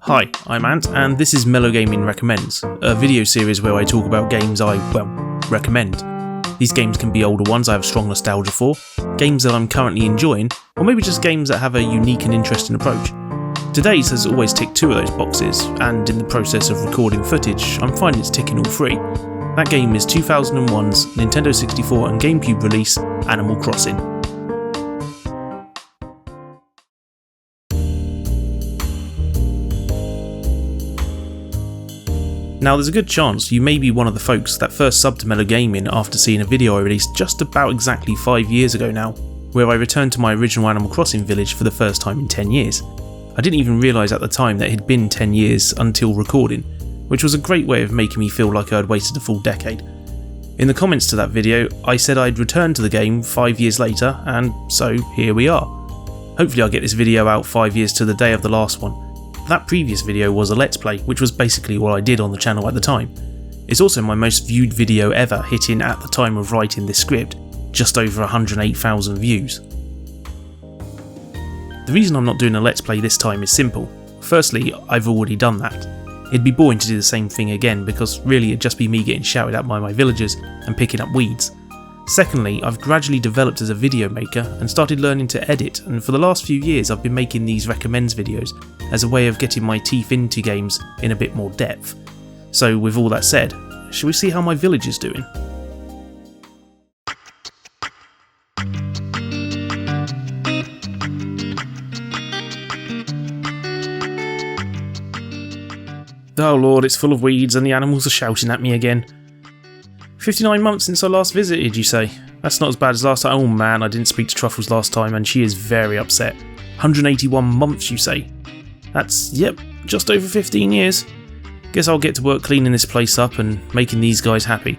Hi, I'm Ant, and this is Mellow Gaming Recommends, a video series where I talk about games I, recommend. These games can be older ones I have strong nostalgia for, games that I'm currently enjoying, or maybe just games that have a unique and interesting approach. Today's has always ticked two of those boxes, and in the process of recording footage, I'm finding it's ticking all three. That game is 2001's Nintendo 64 and Gamecube release, Animal Crossing. Now there's a good chance you may be one of the folks that first subbed to Mellow Gaming after seeing a video I released just about exactly 5 years ago now, where I returned to my original Animal Crossing village for the first time in 10 years. I didn't even realise at the time that it had been 10 years until recording, which was a great way of making me feel like I had waited a full decade. In the comments to that video, I said I'd returned to the game 5 years later, and so here we are. Hopefully I'll get this video out 5 years to the day of the last one. That previous video was a Let's Play, which was basically what I did on the channel at the time. It's also my most viewed video ever, hitting at the time of writing this script, just over 108,000 views. The reason I'm not doing a Let's Play this time is simple. Firstly, I've already done that. It'd be boring to do the same thing again because really it'd just be me getting shouted at by my villagers and picking up weeds. Secondly, I've gradually developed as a video maker and started learning to edit, and for the last few years I've been making these recommends videos as a way of getting my teeth into games in a bit more depth. So with all that said, shall we see how my village is doing? Oh lord, it's full of weeds and the animals are shouting at me again. 59 months since I last visited, you say? That's not as bad as last time. Oh man, I didn't speak to Truffles last time and she is very upset. 181 months, you say? That's, yep, just over 15 years. Guess I'll get to work cleaning this place up and making these guys happy.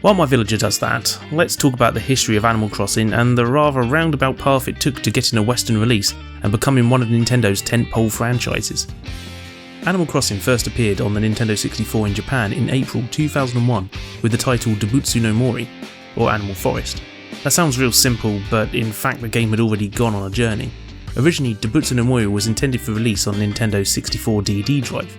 While my villager does that, let's talk about the history of Animal Crossing and the rather roundabout path it took to getting a Western release and becoming one of Nintendo's tentpole franchises. Animal Crossing first appeared on the Nintendo 64 in Japan in April 2001 with the title Dobutsu no Mori, or Animal Forest. That sounds real simple, but in fact the game had already gone on a journey. Originally, Dobutsu no Mori was intended for release on Nintendo's 64DD drive.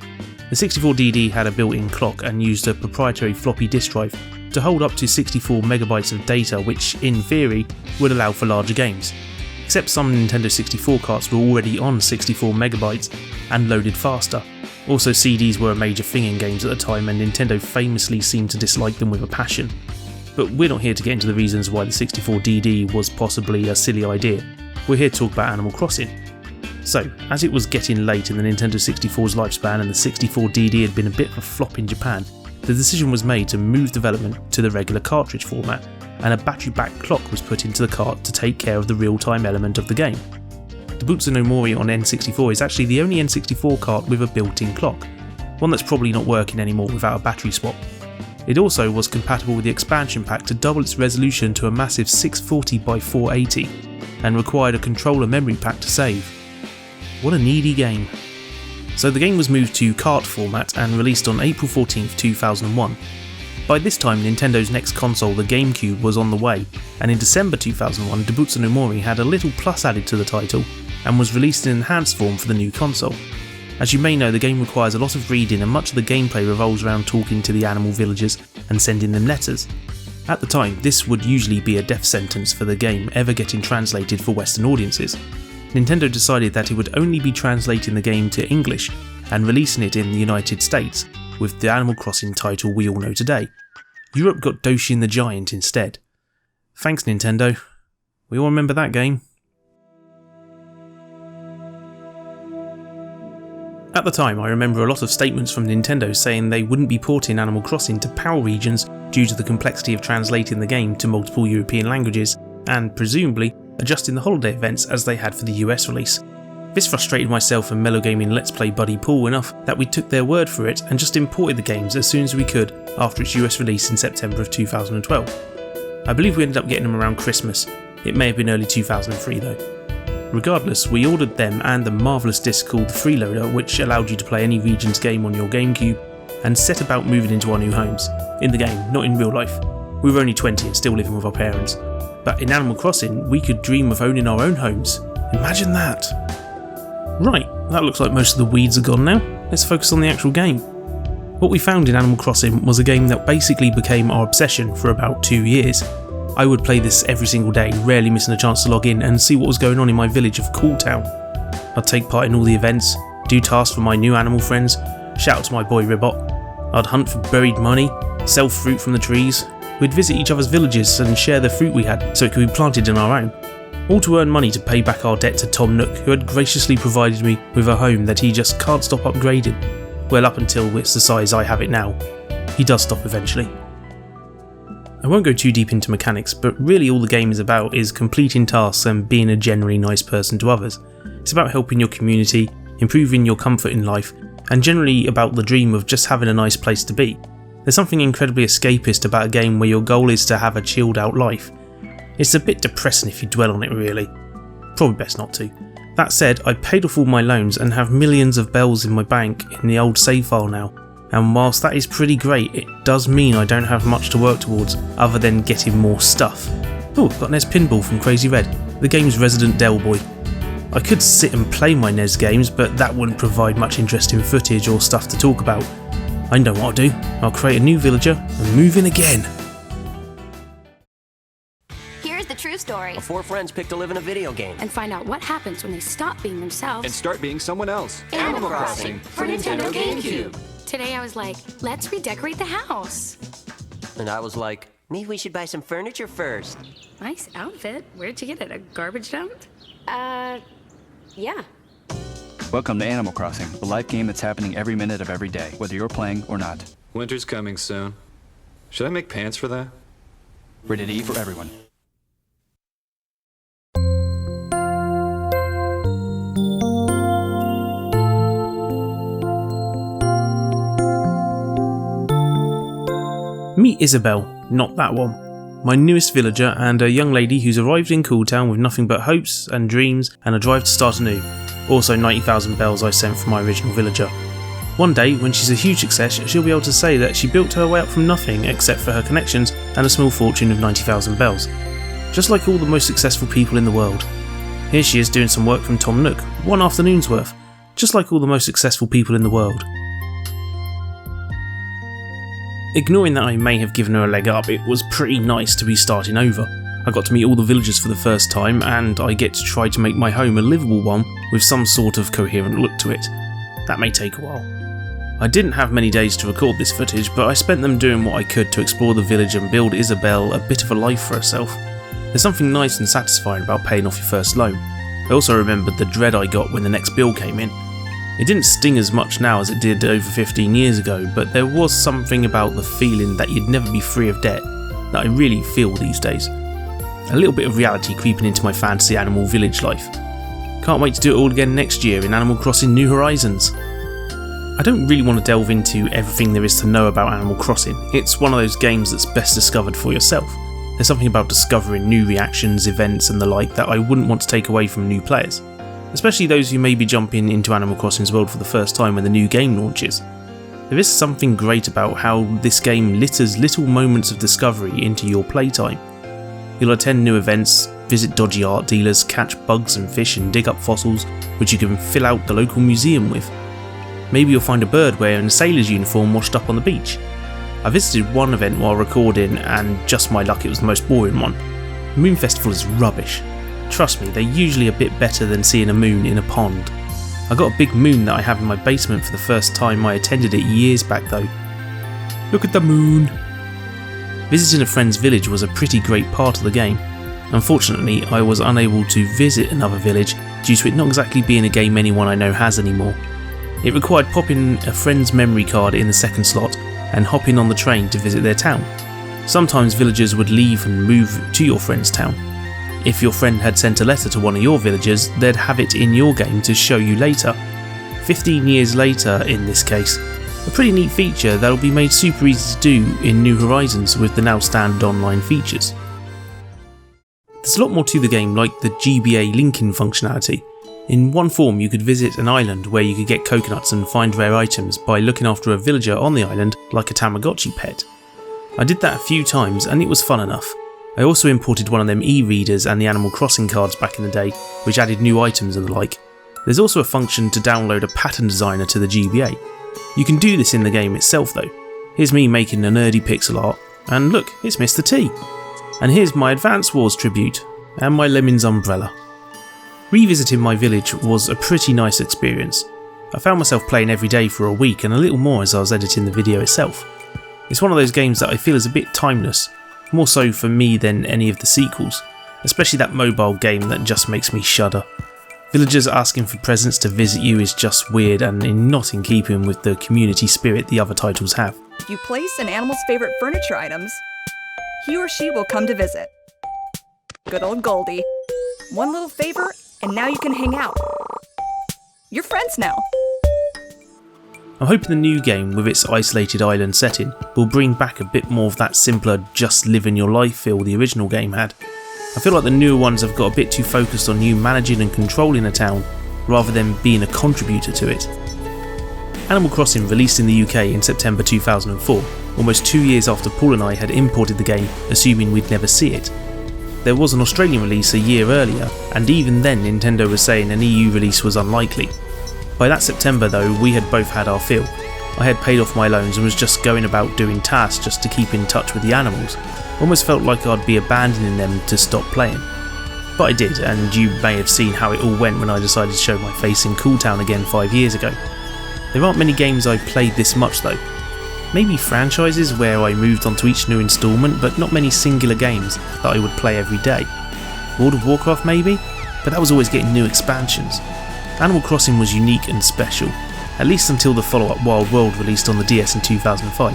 The 64DD had a built-in clock and used a proprietary floppy disk drive to hold up to 64 megabytes of data, which, in theory, would allow for larger games. Except some Nintendo 64 carts were already on 64 megabytes and loaded faster. Also, CDs were a major thing in games at the time, and Nintendo famously seemed to dislike them with a passion. But we're not here to get into the reasons why the 64DD was possibly a silly idea. We're here to talk about Animal Crossing. So, as it was getting late in the Nintendo 64's lifespan and the 64DD had been a bit of a flop in Japan, the decision was made to move development to the regular cartridge format, and a battery-backed clock was put into the cart to take care of the real-time element of the game. Dobutsu no Mori on N64 is actually the only N64 cart with a built-in clock, one that's probably not working anymore without a battery swap. It also was compatible with the expansion pack to double its resolution to a massive 640x480, and required a controller memory pack to save. What a needy game. So the game was moved to cart format and released on April 14th, 2001. By this time, Nintendo's next console, the Gamecube, was on the way, and in December 2001, Dobutsu no Mori had a little plus added to the title and was released in enhanced form for the new console. As you may know, the game requires a lot of reading and much of the gameplay revolves around talking to the animal villagers and sending them letters. At the time, this would usually be a death sentence for the game ever getting translated for Western audiences. Nintendo decided that it would only be translating the game to English and releasing it in the United States, with the Animal Crossing title we all know today. Europe got Doshin the Giant instead. Thanks Nintendo. We all remember that game. At the time, I remember a lot of statements from Nintendo saying they wouldn't be porting Animal Crossing to PAL regions due to the complexity of translating the game to multiple European languages, and presumably adjusting the holiday events as they had for the US release. This frustrated myself and Mellow Gaming Let's Play buddy Paul enough that we took their word for it and just imported the games as soon as we could after its US release in September of 2012. I believe we ended up getting them around Christmas. It may have been early 2003 though. Regardless, we ordered them and the marvellous disc called the Freeloader, which allowed you to play any region's game on your Gamecube, and set about moving into our new homes. In the game, not in real life. We were only 20 and still living with our parents. But in Animal Crossing, we could dream of owning our own homes. Imagine that! Right, That looks like most of the weeds are gone now. Let's focus on the actual game. What we found in Animal Crossing was a game that basically became our obsession for about 2 years. I would play this every single day, rarely missing a chance to log in and see what was going on in my village of Cooltown. I'd take part in all the events, do tasks for my new animal friends, shout out to my boy Ribbot. I'd hunt for buried money, sell fruit from the trees. We'd visit each other's villages and share the fruit we had so it could be planted in our own. All to earn money to pay back our debt to Tom Nook, who had graciously provided me with a home that he just can't stop upgrading. Well, up until it's the size I have it now. He does stop eventually. I won't go too deep into mechanics, but really all the game is about is completing tasks and being a generally nice person to others. It's about helping your community, improving your comfort in life, and generally about the dream of just having a nice place to be. There's something incredibly escapist about a game where your goal is to have a chilled out life. It's a bit depressing if you dwell on it really. Probably best not to. That said, I paid off all my loans and have millions of bells in my bank in the old save file now. And whilst that is pretty great, it does mean I don't have much to work towards other than getting more stuff. Oh, got NES Pinball from Crazy Red, the game's resident Del Boy. I could sit and play my NES games, but that wouldn't provide much interesting footage or stuff to talk about. I know what I'll do, I'll create a new villager and move in again. Here's the true story. 4 friends pick to live in a video game And find out what happens when they stop being themselves. and start being someone else. Animal Crossing for Nintendo GameCube. Today I was like, let's redecorate the house. And I was like, maybe we should buy some furniture first. Nice outfit. Where'd you get it? A garbage dump? Yeah. Welcome to Animal Crossing, the life game that's happening every minute of every day, whether you're playing or not. Winter's coming soon. Should I make pants for that? Rated E for everyone. Meet Isabelle, not that one. My newest villager and a young lady who's arrived in Cooltown with nothing but hopes and dreams and a drive to start anew. Also 90,000 bells I sent from my original villager. One day, when she's a huge success, she'll be able to say that she built her way up from nothing except for her connections and a small fortune of 90,000 bells. Just like all the most successful people in the world. Here she is doing some work from Tom Nook, one afternoon's worth, just like all the most successful people in the world. Ignoring that I may have given her a leg up, it was pretty nice to be starting over. I got to meet all the villagers for the first time, and I get to try to make my home a livable one with some sort of coherent look to it. That may take a while. I didn't have many days to record this footage, but I spent them doing what I could to explore the village and build Isabelle a bit of a life for herself. There's something nice and satisfying about paying off your first loan. I also remembered the dread I got when the next bill came in. It didn't sting as much now as it did over 15 years ago, but there was something about the feeling that you'd never be free of debt that I really feel these days. A little bit of reality creeping into my fantasy animal village life. Can't wait to do it all again next year in Animal Crossing New Horizons. I don't really want to delve into everything there is to know about Animal Crossing. It's one of those games that's best discovered for yourself. There's something about discovering new reactions, events and the like that I wouldn't want to take away from new players. Especially those who may be jumping into Animal Crossing's world for the first time when the new game launches. There is something great about how this game litters little moments of discovery into your playtime. You'll attend new events, visit dodgy art dealers, catch bugs and fish and dig up fossils which you can fill out the local museum with. Maybe you'll find a bird wearing a sailor's uniform washed up on the beach. I visited one event while recording and just my luck it was the most boring one. The Moon Festival is rubbish. Trust me, they're usually a bit better than seeing a moon in a pond. I got a big moon that I have in my basement for the first time I attended it years back though. Look at the moon! Visiting a friend's village was a pretty great part of the game. Unfortunately, I was unable to visit another village due to it not exactly being a game anyone I know has anymore. It required popping a friend's memory card in the second slot and hopping on the train to visit their town. Sometimes villagers would leave and move to your friend's town. If your friend had sent a letter to one of your villagers, they'd have it in your game to show you later. 15 years later in this case. A pretty neat feature that'll be made super easy to do in New Horizons with the now standard online features. There's a lot more to the game like the GBA linking functionality. In one form you could visit an island where you could get coconuts and find rare items by looking after a villager on the island like a Tamagotchi pet. I did that a few times and it was fun enough. I also imported one of them e-readers and the Animal Crossing cards back in the day, which added new items and the like. There's also a function to download a pattern designer to the GBA. You can do this in the game itself though. Here's me making a nerdy pixel art, and look, it's Mr. T. And here's my Advance Wars tribute, and my Lemmings umbrella. Revisiting my village was a pretty nice experience. I found myself playing every day for a week and a little more as I was editing the video itself. It's one of those games that I feel is a bit timeless, more so for me than any of the sequels, especially that mobile game that just makes me shudder. Villagers asking for presents to visit you is just weird and not in keeping with the community spirit the other titles have. If you place an animal's favorite furniture items, he or she will come to visit. Good old Goldie. One little favor, and now you can hang out. You're friends now. I'm hoping the new game, with its isolated island setting, will bring back a bit more of that simpler, just living your life feel the original game had. I feel like the newer ones have got a bit too focused on you managing and controlling a town, rather than being a contributor to it. Animal Crossing released in the UK in September 2004, almost 2 years after Paul and I had imported the game, assuming we'd never see it. There was an Australian release a year earlier, and even then Nintendo was saying an EU release was unlikely. By that September though, we had both had our fill. I had paid off my loans and was just going about doing tasks just to keep in touch with the animals. Almost felt like I'd be abandoning them to stop playing. But I did, and you may have seen how it all went when I decided to show my face in Cool Town again 5 years ago. There aren't many games I've played this much though. Maybe franchises where I moved on to each new instalment, but not many singular games that I would play every day. World of Warcraft maybe, but that was always getting new expansions. Animal Crossing was unique and special, at least until the follow-up Wild World released on the DS in 2005.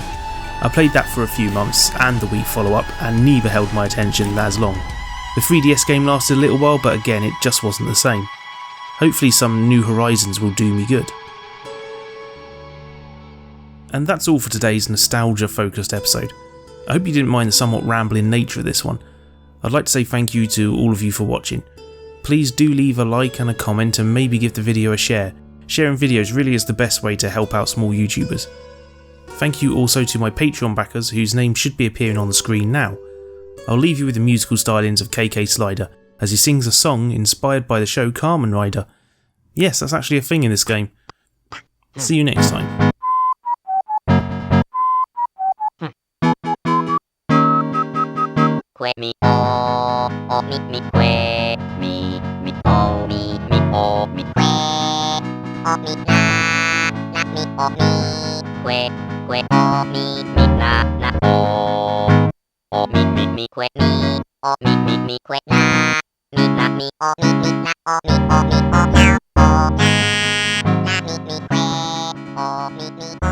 I played that for a few months and the Wii follow-up, and neither held my attention as long. The 3DS game lasted a little while, but again it just wasn't the same. Hopefully some New Horizons will do me good. And that's all for today's nostalgia focused episode. I hope you didn't mind the somewhat rambling nature of this one. I'd like to say thank you to all of you for watching. Please do leave a like and a comment and maybe give the video a share. Sharing videos really is the best way to help out small YouTubers. Thank you also to my Patreon backers whose names should be appearing on the screen now. I'll leave you with the musical stylings of K.K.Slider as he sings a song inspired by the show Kamen Rider. Yes, that's actually a thing in this game. See you next time. Mi o mi mi que mi o mi que o mi na mi o mi que o mi na o mi que mi o mi que na mi o mi na o mi o na o na mi que o mi